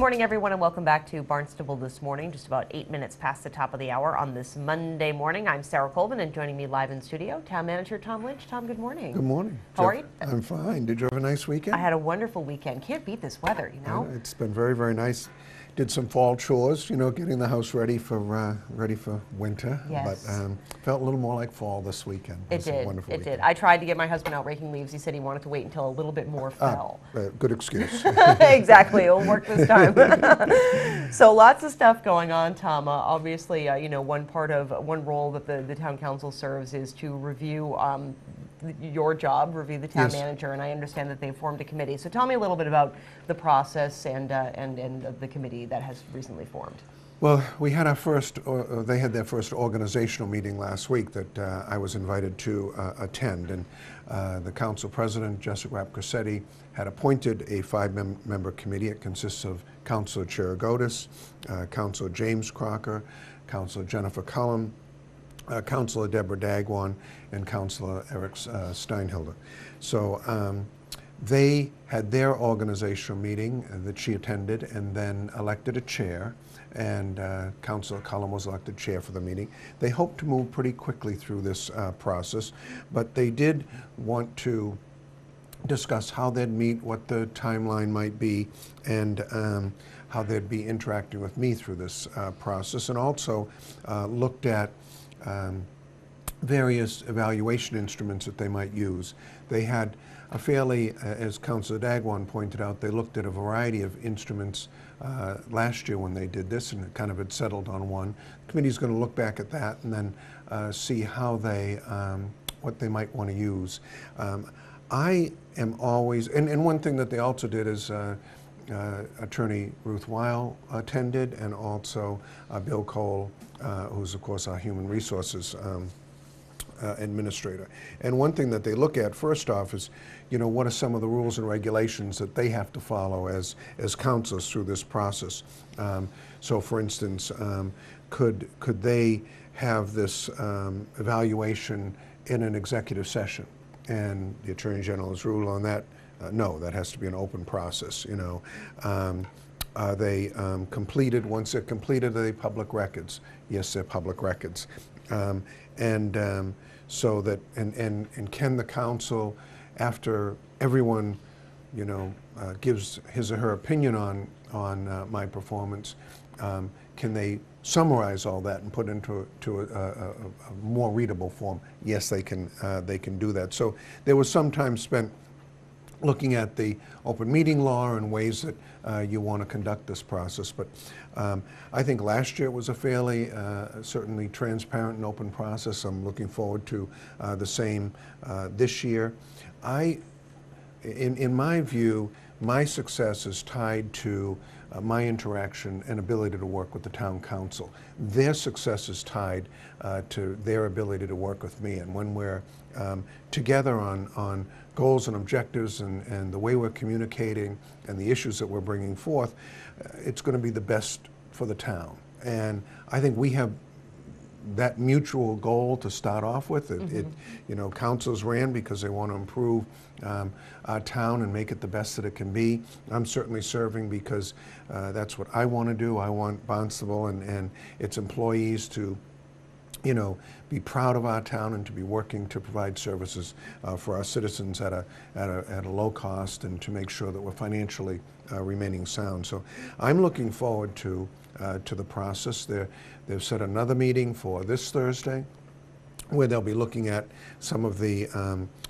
morning, everyone, and welcome back to Barnstable This Morning. Just about 8 minutes past the top of the hour on this Monday morning. I'm Sarah Colvin, and joining me live in studio, Town Manager Tom Lynch. Tom, good morning. Good morning. How are you? I'm fine. Did you have a nice weekend? I had a wonderful weekend. Can't beat this weather, you know? It's been very, very nice. Did some fall chores, you know, getting the house ready for winter. Yes. But felt a little more like fall this weekend. It did. Wonderful It weekend. did. I tried to get my husband out raking leaves. He said he wanted to wait until a little bit more fell. Good excuse. Exactly. It'll work this time. So lots of stuff going on, Tom. Obviously, you know, one role that the town council serves is to review your job, review the town Yes. manager, and I understand that they've formed a committee. So tell me a little bit about the process and the committee that has recently formed. Well, we had our first, they had their first organizational meeting last week that I was invited to attend, and the council president, Jessica Rapcossetti, had appointed a five-member committee. It consists of Councilor Chirigotis, Councilor James Crocker, Councilor Jennifer Cullum, Councilor Deborah Dagwan, and Councilor Eric Steinhilder. So they had their organizational meeting that she attended and then elected a chair, and Councilor Cullum was elected chair for the meeting. They hoped to move pretty quickly through this process, but they did want to discuss how they'd meet, what the timeline might be, and how they'd be interacting with me through this process, and also looked at various evaluation instruments that they might use. They had a fairly, as Councilor Dagwan pointed out, they looked at a variety of instruments last year when they did this, and it kind of had settled on one. The committee's going to look back at that and then see how they, what they might want to use. I am always, and one thing that they also did is Attorney Ruth Weil attended, and also Bill Cole, who's of course our human resources administrator. And one thing that they look at first off is, you know, what are some of the rules and regulations that they have to follow as councilors through this process. So for instance, could they have this evaluation in an executive session? And the Attorney General has ruled on that. No, that has to be an open process, you know. Are they completed? Once they're completed, are they public records? Yes, they're public records. So that, and can the council, after everyone, you know, gives his or her opinion on my performance, can they summarize all that and put into a more readable form? Yes, they can do that. So there was some time spent looking at the open meeting law and ways that you want to conduct this process. But I think last year it was a fairly, certainly transparent and open process. I'm looking forward to the same this year. In my view, my success is tied to my interaction and ability to work with the town council. Their success is tied to their ability to work with me. And when we're together on goals and objectives and the way we're communicating and the issues that we're bringing forth, it's going to be the best for the town. And I think we have that mutual goal to start off with. You know, councils ran because they want to improve our town and make it the best that it can be. I'm certainly serving because that's what I want to do. I want Barnstable and its employees to, you know, be proud of our town and to be working to provide services for our citizens at a low cost, and to make sure that we're financially remaining sound. So I'm looking forward to the process. They've set another meeting for this Thursday, where they'll be looking at some of the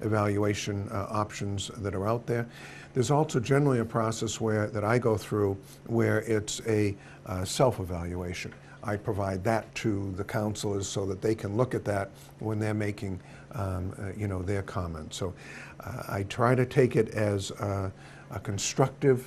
evaluation options that are out there. There's also generally a process that I go through where it's a self-evaluation. I provide that to the councilors so that they can look at that when they're making, you know, their comments. So I try to take it as a constructive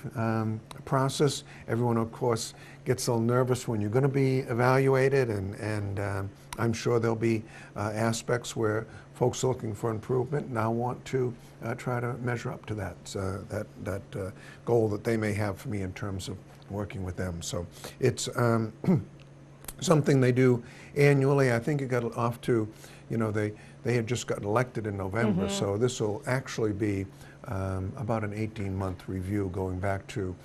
process. Everyone, of course, gets a little nervous when you're going to be evaluated, and I'm sure there'll be aspects where folks are looking for improvement, and I want to try to measure up to that goal that they may have for me in terms of working with them. So it's something they do annually. I think it got off to, you know, they had just gotten elected in November, so this will actually be about an 18-month review going back to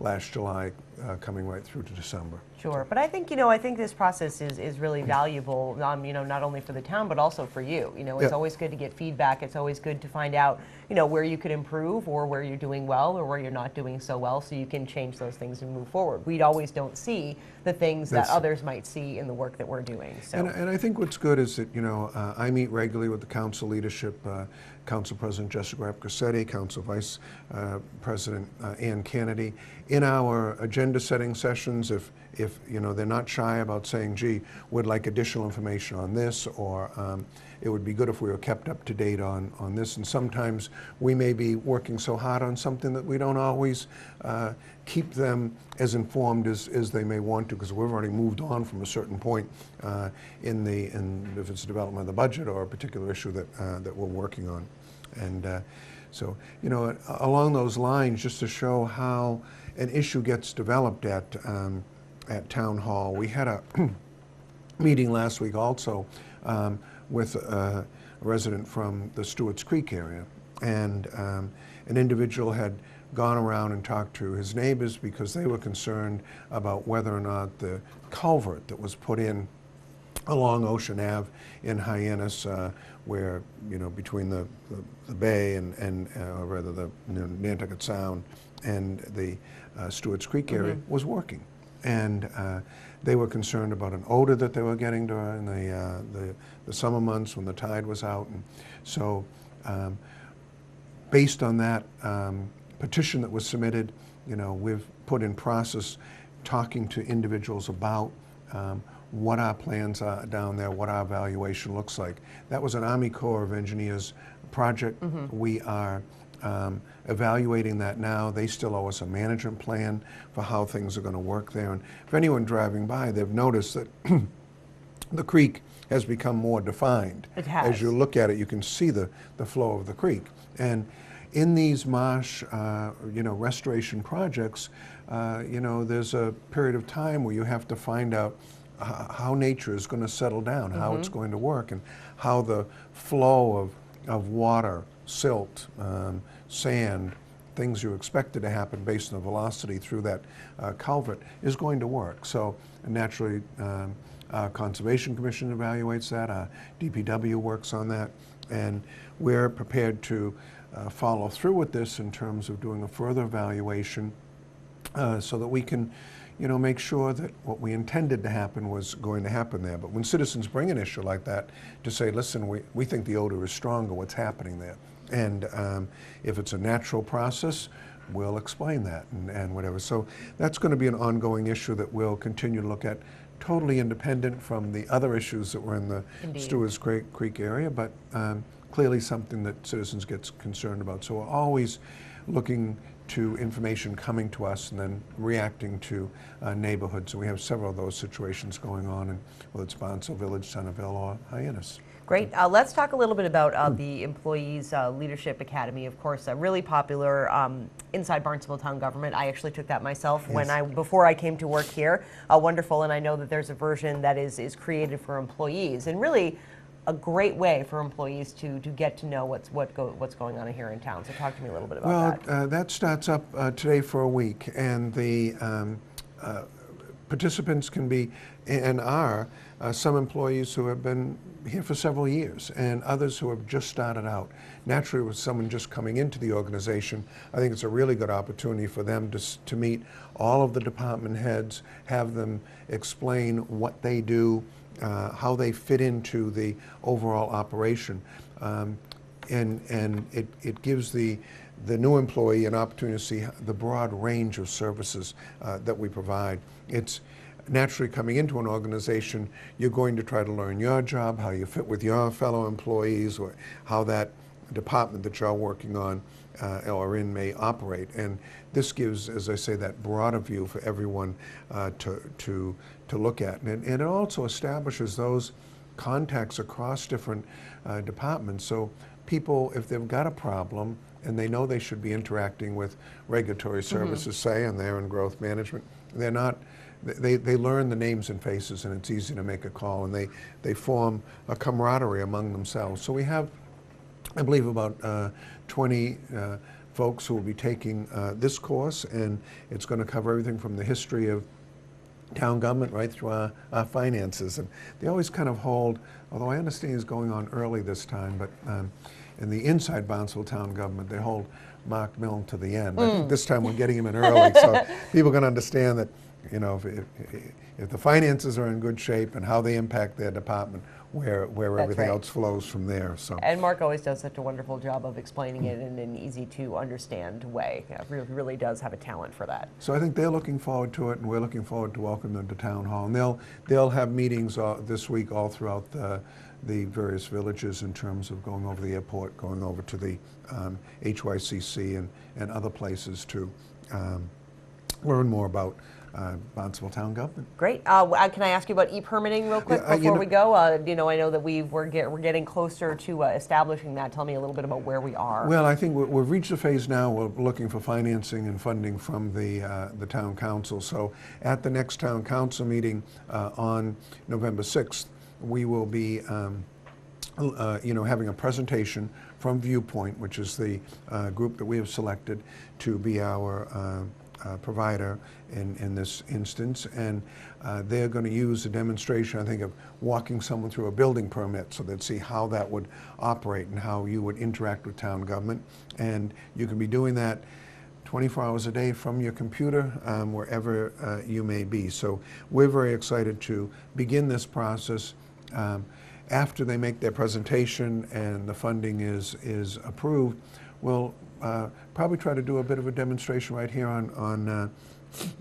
last July, coming right through to December. Sure, but I think, I think this process is really valuable, not only for the town, but also for you. It's always good to get feedback. It's always good to find out, where you could improve or where you're doing well or where you're not doing so well, so you can change those things and move forward. We always don't see the things that others might see in the work that we're doing. So. And I think what's good is that, I meet regularly with the council leadership, Council President Jessica Rapcasetti, Council Vice President Ann Kennedy. In our agenda setting sessions, if they're not shy about saying, gee, would like additional information on this, or it would be good if we were kept up to date on this. And sometimes we may be working so hard on something that we don't always keep them as informed as they may want to, because we've already moved on from a certain point in if it's development of the budget or a particular issue that we're working on. And so, along those lines, just to show how an issue gets developed at Town Hall, we had a meeting last week also with a resident from the Stewart's Creek area, and an individual had gone around and talked to his neighbors because they were concerned about whether or not the culvert that was put in along Ocean Ave in Hyannis, where, between the bay and or rather the Nantucket Sound and the Stewart's Creek area was working. And they were concerned about an odor that they were getting during the summer months when the tide was out. And so based on that petition that was submitted, we've put in process talking to individuals about what our plans are down there, what our evaluation looks like. That was an Army Corps of Engineers project. We are evaluating that now. They still owe us a management plan for how things are going to work there. And if anyone driving by, they've noticed that the creek has become more defined. It has. As you look at it, you can see the flow of the creek. And in these marsh, restoration projects, there's a period of time where you have to find out how nature is going to settle down, how it's going to work, and how the flow of water, silt, sand, things you expected to happen based on the velocity through that culvert is going to work. So naturally, our Conservation Commission evaluates that, our DPW works on that, and we're prepared to follow through with this in terms of doing a further evaluation so that we can make sure that what we intended to happen was going to happen there. But when citizens bring an issue like that to say, listen, we think the odor is stronger, what's happening there? And if it's a natural process, we'll explain that and whatever. So that's going to be an ongoing issue that we'll continue to look at, totally independent from the other issues that were in the Stewart's Creek area, but clearly something that citizens get concerned about. So we're always looking to information coming to us and then reacting to neighborhoods. So we have several of those situations going on, and whether it's Barnstable Village, Centerville, or Hyannis. Great. Let's talk a little bit about the Employees Leadership Academy. Of course, really popular inside Barnstable Town Government. I actually took that myself before I came to work here. Wonderful, and I know that there's a version that is created for employees, and really a great way for employees to get to know what's going on here in town. So talk to me a little bit about that. Well, that starts up today for a week, and the participants can be and are some employees who have been here for several years and others who have just started out. Naturally, with someone just coming into the organization, I think it's a really good opportunity for them to meet all of the department heads, have them explain what they do, how they fit into the overall operation, and it gives the new employee an opportunity to see the broad range of services that we provide. It's naturally coming into an organization, you're going to try to learn your job, how you fit with your fellow employees, or how that department that you're working on or in may operate. And this gives, as I say, that broader view for everyone to look at. And it also establishes those contacts across different departments. So people, if they've got a problem and they know they should be interacting with regulatory services, say, and they're in growth management, they're not, they learn the names and faces, and it's easy to make a call, and they form a camaraderie among themselves. So we have I believe about 20 folks who will be taking this course, and it's going to cover everything from the history of town government right through our finances. And they always kind of hold, although I understand it's going on early this time, but in the inside Barnstable town government, they hold Mark Milne to the end. I think this time we're getting him in early, so people can understand that, you know, if the finances are in good shape and how they impact their department, where everything else flows from there. So. And Mark always does such a wonderful job of explaining it in an easy to understand way. Really does have a talent for that. So I think they're looking forward to it, and we're looking forward to welcoming them to Town Hall. And they'll have meetings this week all throughout the various villages in terms of going over the airport, going over to the HYCC and other places to learn more about Barnstable town government. Great. Can I ask you about ePermitting real quick before we go? You know, I know that we're getting closer to establishing that. Tell me a little bit about where we are. Well, I think we've reached the phase now. We're looking for financing and funding from the town council. So at the next town council meeting on November 6th, we will be having a presentation from Viewpoint, which is the group that we have selected to be our provider in this instance, and they're going to use a demonstration, I think, of walking someone through a building permit so they'd see how that would operate and how you would interact with town government. And you can be doing that 24 hours a day from your computer, wherever you may be. So we're very excited to begin this process. After they make their presentation and the funding is approved, we'll probably try to do a bit of a demonstration right here on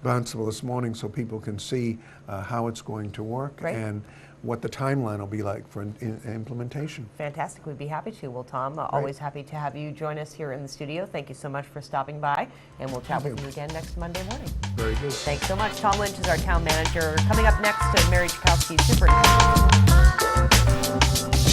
Barnstable This Morning so people can see how it's going to work. Great. And what the timeline will be like for implementation. Fantastic. We'd be happy to. Well, Tom, always happy to have you join us here in the studio. Thank you so much for stopping by, and we'll chat with you again next Monday morning. Very good. Thanks so much. Tom Lynch is our town manager. Coming up next, Mary Chakowski, superintendent.